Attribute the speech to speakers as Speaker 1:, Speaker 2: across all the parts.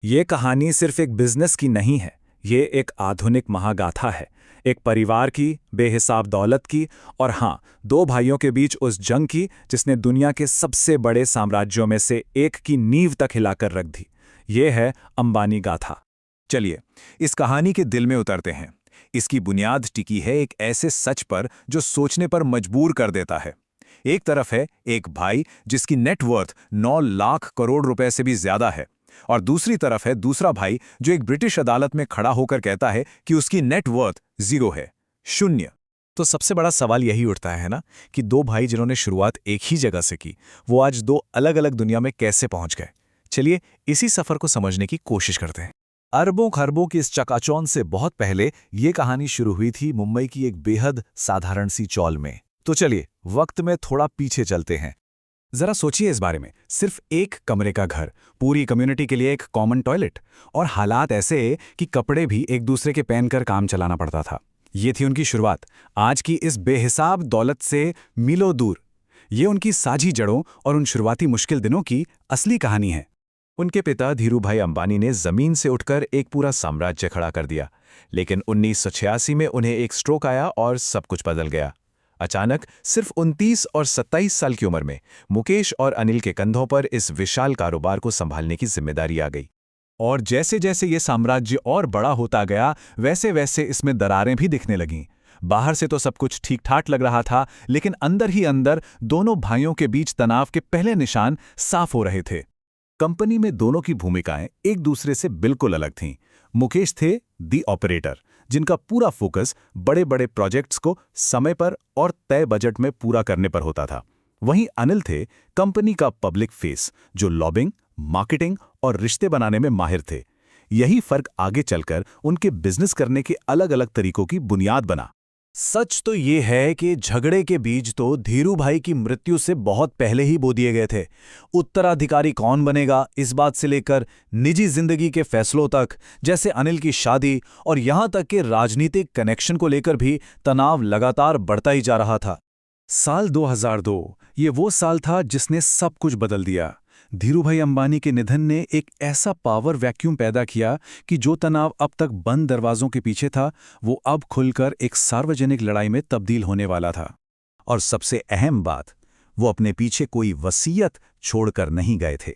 Speaker 1: ये कहानी सिर्फ एक बिजनेस की नहीं है। ये एक आधुनिक महागाथा है। एक परिवार की, बेहिसाब दौलत की, और हाँ, दो भाइयों के बीच उस जंग की जिसने दुनिया के सबसे बड़े साम्राज्यों में से एक की नींव तक हिलाकर रख दी। ये है अंबानी गाथा।
Speaker 2: चलिए, इस कहानी के दिल में उतरते हैं। इसकी बुनियाद टिकी है एक ऐसे सच पर जो सोचने पर मजबूर कर देता है। एक तरफ है एक भाई जिसकी नेटवर्थ 9 लाख करोड़ रुपए से भी ज्यादा है, और दूसरी तरफ है दूसरा भाई जो एक ब्रिटिश अदालत में खड़ा होकर कहता है कि उसकी नेटवर्थ 0 है, शून्य। तो सबसे बड़ा सवाल यही उठता है ना, कि दो भाई जिन्होंने शुरुआत एक ही जगह से की, वो आज दो अलग अलग दुनिया में कैसे पहुंच गए। चलिए इसी सफर को समझने की कोशिश करते हैं। अरबों खरबों की इस चकाचौंध से बहुत पहले ये कहानी शुरू हुई थी मुंबई की एक बेहद साधारण सी चौल में। तो चलिए वक्त में थोड़ा पीछे चलते हैं।
Speaker 1: जरा सोचिए इस बारे में। सिर्फ एक कमरे का घर, पूरी कम्युनिटी के लिए एक कॉमन टॉयलेट, और हालात ऐसे कि कपड़े भी एक दूसरे के पहनकर काम चलाना पड़ता था। ये थी उनकी शुरुआत, आज की इस बेहिसाब दौलत से मीलों दूर। ये उनकी साझी जड़ों और उन शुरुआती मुश्किल दिनों की असली कहानी है।
Speaker 2: उनके पिता धीरूभाई अंबानी ने जमीन से उठकर एक पूरा साम्राज्य खड़ा कर दिया, लेकिन 1986 में उन्हें एक स्ट्रोक आया और सब कुछ बदल गया। अचानक सिर्फ 29 और 27 साल की उम्र में मुकेश और अनिल के कंधों पर इस विशाल कारोबार को संभालने की जिम्मेदारी आ गई। और जैसे जैसे ये साम्राज्य और बड़ा होता गया, वैसे वैसे इसमें दरारें भी दिखने लगीं। बाहर से तो सब कुछ ठीक ठाक लग रहा था, लेकिन अंदर ही अंदर दोनों भाइयों के बीच तनाव के पहले निशान साफ हो रहे थे। कंपनी में दोनों की भूमिकाएं एक दूसरे से बिल्कुल अलग थीं। मुकेश थे दी ऑपरेटर, जिनका पूरा फोकस बड़े बड़े प्रोजेक्ट्स को समय पर और तय बजट में पूरा करने पर होता था। वहीं अनिल थे कंपनी का पब्लिक फेस, जो लॉबिंग, मार्केटिंग और रिश्ते बनाने में माहिर थे। यही फर्क आगे चलकर उनके बिजनेस करने के अलग अलग तरीकों की बुनियाद बना।
Speaker 1: सच तो ये है कि झगड़े के बीज तो धीरूभाई की मृत्यु से बहुत पहले ही बो दिए गए थे। उत्तराधिकारी कौन बनेगा, इस बात से लेकर निजी जिंदगी के फैसलों तक, जैसे अनिल की शादी, और यहां तक कि राजनीतिक कनेक्शन को लेकर भी तनाव लगातार बढ़ता ही जा रहा था। साल 2002 ये वो साल था जिसने सब कुछ बदल दिया। धीरूभाई अंबानी के निधन ने एक ऐसा पावर वैक्यूम पैदा किया कि जो तनाव अब तक बंद दरवाजों के पीछे था, वो अब खुलकर एक सार्वजनिक लड़ाई में तब्दील होने वाला था।
Speaker 2: और सबसे अहम बात, वो अपने पीछे कोई वसीयत छोड़कर नहीं गए थे।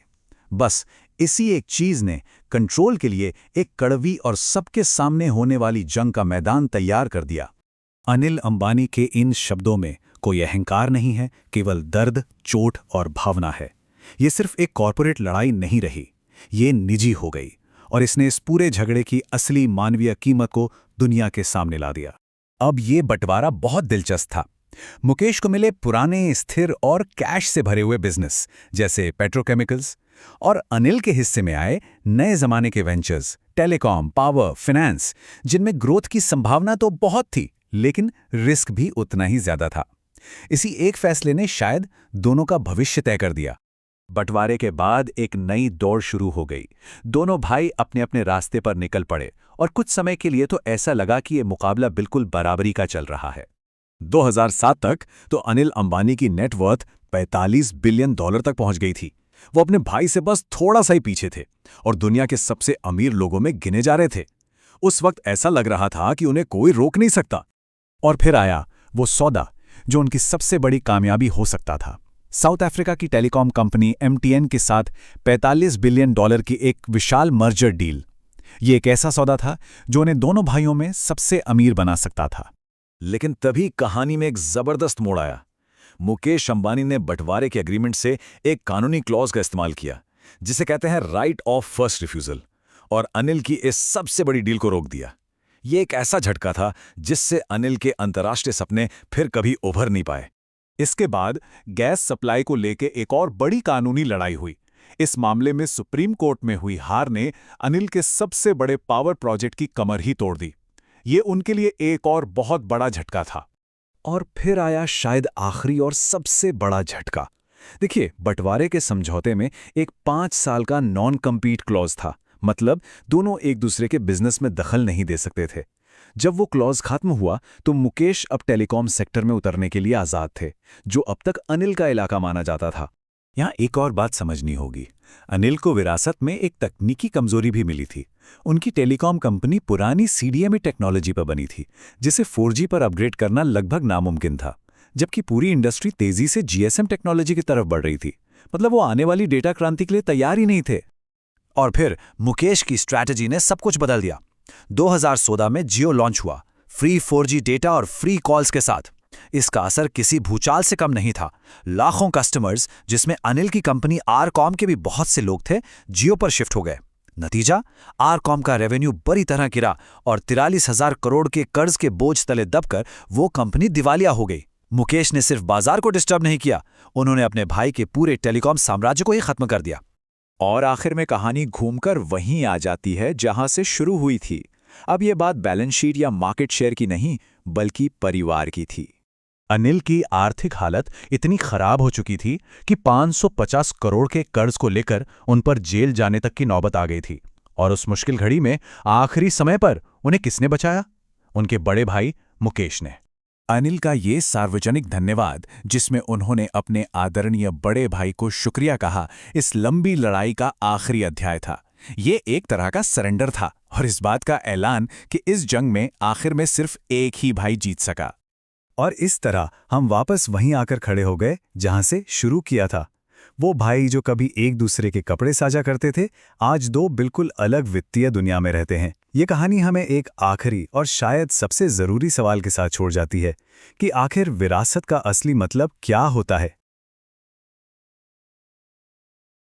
Speaker 2: बस इसी एक चीज ने कंट्रोल के लिए एक कड़वी और सबके सामने होने वाली जंग का मैदान तैयार कर दिया।
Speaker 1: अनिल अंबानी के इन शब्दों में कोई अहंकार नहीं है, केवल दर्द, चोट और भावना है। ये सिर्फ एक कॉरपोरेट लड़ाई नहीं रही, ये निजी हो गई, और इसने इस पूरे झगड़े की असली मानवीय कीमत को दुनिया के सामने ला दिया।
Speaker 2: अब ये बंटवारा बहुत दिलचस्प था। मुकेश को मिले पुराने, स्थिर और कैश से भरे हुए बिजनेस, जैसे पेट्रोकेमिकल्स, और अनिल के हिस्से में आए नए जमाने के वेंचर्स, टेलीकॉम, पावर, फाइनेंस, जिनमें ग्रोथ की संभावना तो बहुत थी, लेकिन रिस्क भी उतना ही ज्यादा था। इसी एक फैसले ने शायद दोनों का भविष्य तय कर दिया। बंटवारे के बाद एक नई दौड़ शुरू हो गई। दोनों भाई अपने अपने रास्ते पर निकल पड़े, और कुछ समय के लिए तो ऐसा लगा कि ये मुकाबला बिल्कुल बराबरी का चल रहा है। 2007 तक तो अनिल अंबानी की नेटवर्थ $45 बिलियन तक पहुंच गई थी। वो अपने भाई से बस थोड़ा सा ही पीछे थे, और दुनिया के सबसे अमीर लोगों में गिने जा रहे थे। उस वक्त ऐसा लग रहा था कि उन्हें कोई रोक नहीं सकता। और फिर आया वो सौदा जो उनकी सबसे बड़ी कामयाबी हो सकता था। साउथ अफ्रीका की टेलीकॉम कंपनी MTN के साथ $45 बिलियन की एक विशाल मर्जर डील। ये एक ऐसा सौदा था जो उन्हें दोनों भाइयों में सबसे अमीर बना सकता था। लेकिन तभी कहानी में एक जबरदस्त मोड़ आया। मुकेश अंबानी ने बंटवारे के एग्रीमेंट से एक कानूनी क्लॉज का इस्तेमाल किया, जिसे कहते हैं राइट ऑफ फर्स्ट रिफ्यूजल, और अनिल की इस सबसे बड़ी डील को रोक दिया। ये एक ऐसा झटका था जिससे अनिल के अंतर्राष्ट्रीय सपने फिर कभी उभर नहीं पाए।
Speaker 1: इसके बाद गैस सप्लाई को लेकर एक और बड़ी कानूनी लड़ाई हुई। इस मामले में सुप्रीम कोर्ट में हुई हार ने अनिल के सबसे बड़े पावर प्रोजेक्ट की कमर ही तोड़ दी। ये उनके लिए एक और बहुत बड़ा झटका था।
Speaker 2: और फिर आया शायद आखिरी और सबसे बड़ा झटका। देखिए, बंटवारे के समझौते में एक 5 साल का नॉन कम्पीट क्लॉज था। मतलब दोनों एक दूसरे के बिजनेस में दखल नहीं दे सकते थे। जब वो क्लॉज खत्म हुआ तो मुकेश अब टेलीकॉम सेक्टर में उतरने के लिए आजाद थे, जो अब तक अनिल का इलाका माना जाता था।
Speaker 1: यहाँ एक और बात समझनी होगी। अनिल को विरासत में एक तकनीकी कमजोरी भी मिली थी। उनकी टेलीकॉम कंपनी पुरानी सीडीएमए टेक्नोलॉजी पर बनी थी, जिसे 4G पर अपग्रेड करना लगभग नामुमकिन था, जबकि पूरी इंडस्ट्री तेजी से जीएसएम टेक्नोलॉजी की तरफ बढ़ रही थी। मतलब वो आने वाली डेटा क्रांति के लिए तैयार ही नहीं थे। और फिर मुकेश की स्ट्रैटेजी ने सब कुछ बदल दिया। 2016 में जियो लॉन्च हुआ, फ्री 4G डेटा और फ्री कॉल्स के साथ। इसका असर किसी भूचाल से कम नहीं था। लाखों कस्टमर्स, जिसमें अनिल की कंपनी आरकॉम के भी बहुत से लोग थे, जियो पर शिफ्ट हो गए। नतीजा, आरकॉम का रेवेन्यू बुरी तरह गिरा और 43,000 करोड़ के कर्ज के बोझ तले दबकर वो कंपनी दिवालिया हो गई। मुकेश ने सिर्फ बाजार को डिस्टर्ब नहीं किया, उन्होंने अपने भाई के पूरे टेलीकॉम साम्राज्य को ही खत्म कर दिया।
Speaker 3: और आखिर में कहानी घूमकर वहीं आ जाती है जहां से शुरू हुई थी। अब ये बात बैलेंस शीट या मार्केट शेयर की नहीं, बल्कि परिवार की थी।
Speaker 2: अनिल की आर्थिक हालत इतनी खराब हो चुकी थी कि 550 करोड़ के कर्ज को लेकर उन पर जेल जाने तक की नौबत आ गई थी। और उस मुश्किल घड़ी में आखिरी समय पर उन्हें किसने बचाया? उनके बड़े भाई मुकेश ने।
Speaker 1: अनिल का ये सार्वजनिक धन्यवाद, जिसमें उन्होंने अपने आदरणीय बड़े भाई को शुक्रिया कहा, इस लंबी लड़ाई का आखिरी अध्याय था। ये एक तरह का सरेंडर था और इस बात का ऐलान कि इस जंग में आखिर में सिर्फ एक ही भाई जीत सका।
Speaker 2: और इस तरह हम वापस वहीं आकर खड़े हो गए जहां से शुरू किया था। वो भाई जो कभी एक दूसरे के कपड़े साझा करते थे, आज दो बिल्कुल अलग वित्तीय दुनिया में रहते हैं। ये कहानी हमें एक आखिरी और शायद सबसे ज़रूरी सवाल के साथ छोड़ जाती है कि आखिर विरासत का असली मतलब क्या होता है।